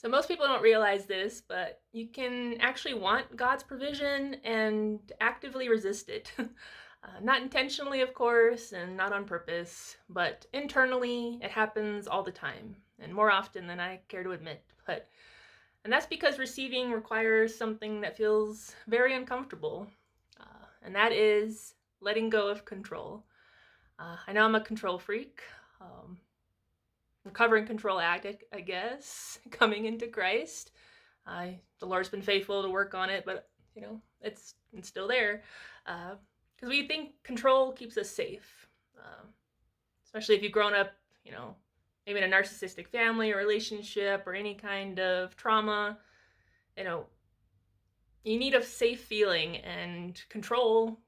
So most people don't realize this, but you can actually want God's provision and actively resist it. Not intentionally, of course, and not on purpose, but internally, it happens all the time, and more often than I care to admit. And that's because receiving requires something that feels very uncomfortable, and that is letting go of control. I know I'm a control freak. Um, Recovering control addict, I guess, coming into Christ. The Lord's been faithful to work on it, but it's still there. Because we think control keeps us safe, especially if you've grown up, you know, maybe in a narcissistic family or relationship or any kind of trauma. You know, you need a safe feeling, and control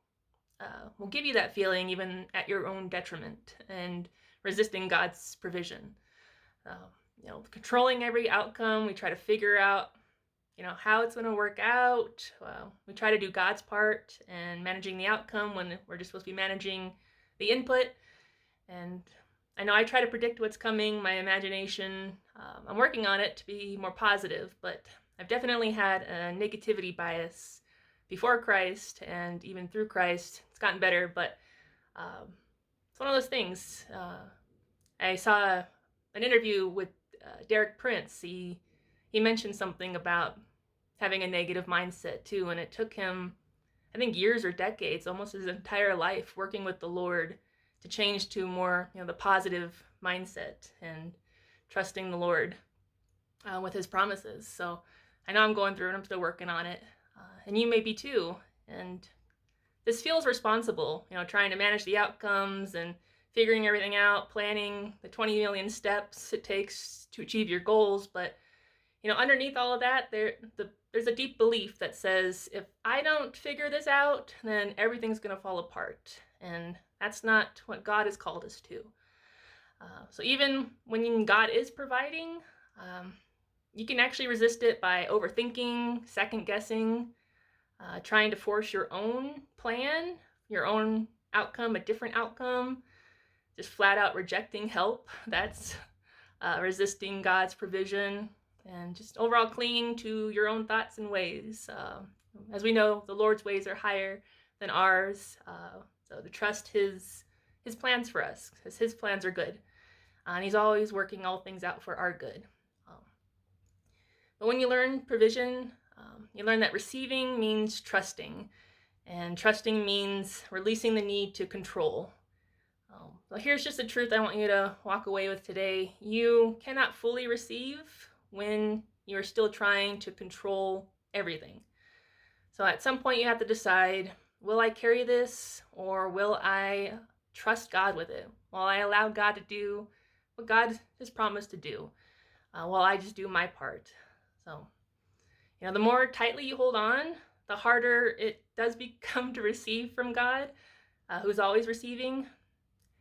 will give you that feeling even at your own detriment and resisting God's provision. Um, Controlling every outcome, we try to figure out, how it's going to work out. We try to do God's part and managing the outcome when we're just supposed to be managing the input. And I know I try to predict what's coming, my imagination. I'm working on it to be more positive, but I've definitely had a negativity bias before Christ, and even through Christ. It's gotten better, but it's one of those things. I saw an interview with Derek Prince. He mentioned something about having a negative mindset too, and it took him, I think, years or decades, almost his entire life, working with the Lord to change to more, the positive mindset and trusting the Lord with His promises. So I know I'm going through it. I'm still working on it, and you may be too. And this feels responsible, trying to manage the outcomes and figuring everything out, planning the 20 million steps it takes to achieve your goals. But, underneath all of that, there's a deep belief that says, if I don't figure this out, then everything's going to fall apart. And that's not what God has called us to. So even when God is providing, you can actually resist it by overthinking, second guessing, trying to force your own plan, your own outcome, a different outcome, just flat out rejecting help. That's resisting God's provision, and just overall clinging to your own thoughts and ways. As we know, the Lord's ways are higher than ours, so to trust His plans for us, because His plans are good, and He's always working all things out for our good. But when you learn provision, you learn that receiving means trusting, and trusting means releasing the need to control. Well, here's just the truth I want you to walk away with today. You cannot fully receive when you're still trying to control everything. So at some point you have to decide, will I carry this, or will I trust God with it? Will I allow God to do what God has promised to do, while I just do my part? So, the more tightly you hold on, the harder it does become to receive from God, who's always receiving.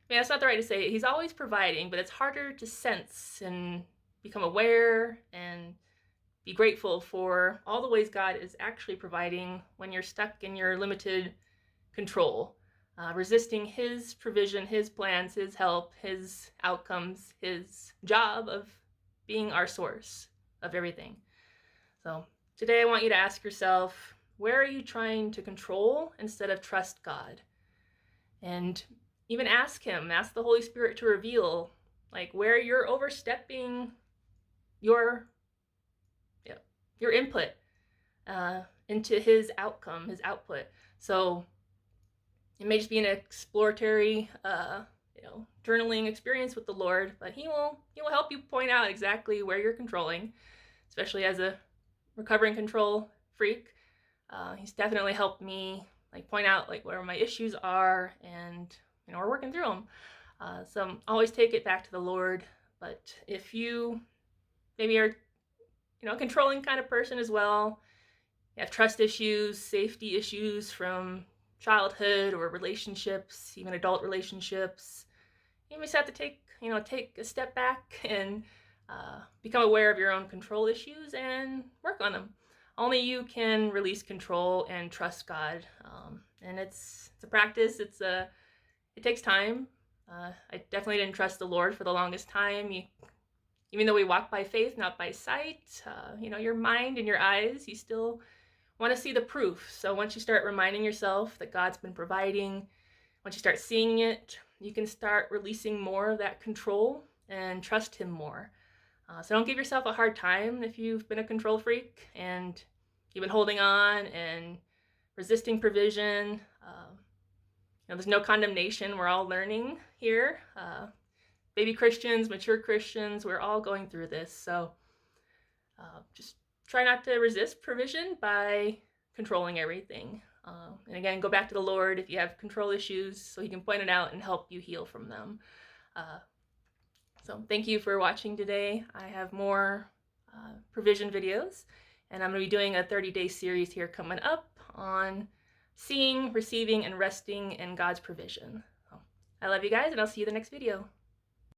That's not the right to say. He's always providing, but it's harder to sense and become aware and be grateful for all the ways God is actually providing when you're stuck in your limited control, resisting His provision, His plans, His help, His outcomes, His job of being our source of everything. So today I want you to ask yourself, where are you trying to control instead of trust God? And even ask the Holy Spirit to reveal, like, where you're overstepping your input into His outcome, His output. So it may just be an exploratory, journaling experience with the Lord, but He will help you point out exactly where you're controlling, especially as a recovering control freak. He's definitely helped me point out where my issues are, and we're working through them. So always take it back to the Lord. But if you maybe are a controlling kind of person as well, you have trust issues, safety issues from childhood or relationships, even adult relationships, you just have to take a step back and become aware of your own control issues and work on them. Only you can release control and trust God, and it's a practice. It takes time. I definitely didn't trust the Lord for the longest time. Even though we walk by faith, not by sight, your mind and your eyes, you still want to see the proof. So once you start reminding yourself that God's been providing, once you start seeing it, you can start releasing more of that control and trust Him more. So don't give yourself a hard time if you've been a control freak and you've been holding on and resisting provision. There's no condemnation. We're all learning here. Baby Christians, mature Christians, we're all going through this. So just try not to resist provision by controlling everything. And again, go back to the Lord if you have control issues so He can point it out and help you heal from them. So thank you for watching today. I have more provision videos, and I'm going to be doing a 30-day series here coming up on seeing, receiving, and resting in God's provision. So I love you guys, and I'll see you in the next video.